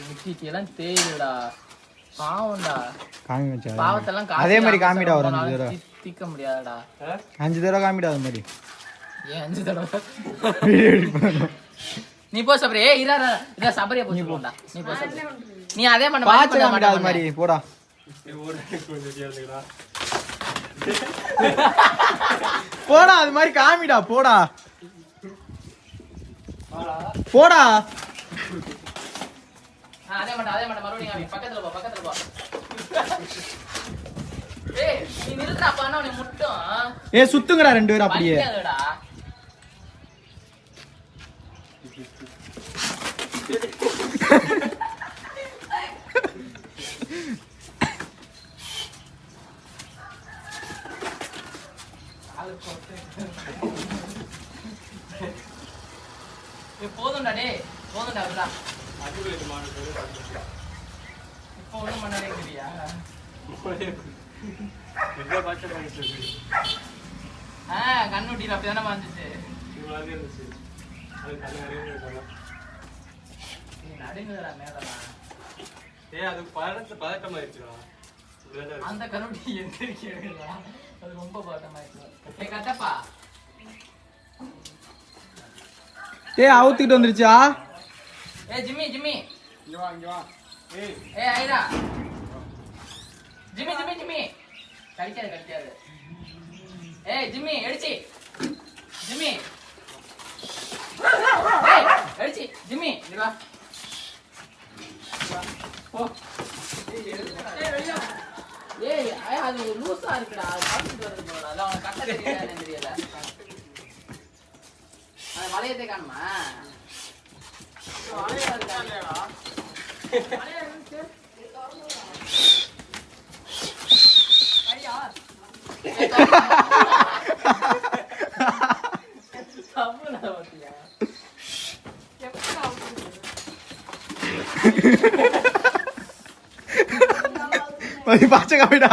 முட்டிக்கெல்லாம் தேயுடா பாவம்டா காமி மச்சான் பாவத்தெல்லாம் அதே மாதிரி காமிடா ஒரு 5 தடவை தீக்க முடியாதுடா 5 தடவை காமிடா அது மாதிரி ஏன் 5 தடவை நீ போ சபரி இதா சபரியா போச்சுடா நீ போ சபரி நீ அதே பண்ண பாச்சு காமிடா அது மாதிரி போடா போடா அது மாதிரி காமிடா போடா போடா அதே பண்ண மறுபடியும் காமி பக்கத்துல போ ஏய் நீ நில்றா பண்ணா நீ முட்டும் ஏய் சுத்துங்கடா ரெண்டு பேரும் அப்படியே போதும்டா டேய் போதும்டா விடுடா இப்போ ஒண்ணும் பண்ணாதேங்கறியா கண்ணுட்டில அப்படிதானே வந்துச்சு நடுங்குறா மேலலாம் அது பதட்டமாயிருச்சுடா அந்த கண்ணுட்டி எந்திரிக்க எடுக்கலாம் அது ரொம்ப பதட்டமாயிருச்சு கட்டப்பா ஏய் அவுத்திட்டு வந்துருச்சா ஜிம்மி இங்க வா ஐரா ஜிம்மி கடிக்காது ஜிம்மி அடிச்சி ஜிம்மி அடிச்சி ஜிம்மி இங்க வா போ அது லூசா இருக்குடா அது கடிச்சிட்டு வருது போல அது அவன் கட்ட தெரியல அது வளையத்தை காணுமா பாச்ச காமிடா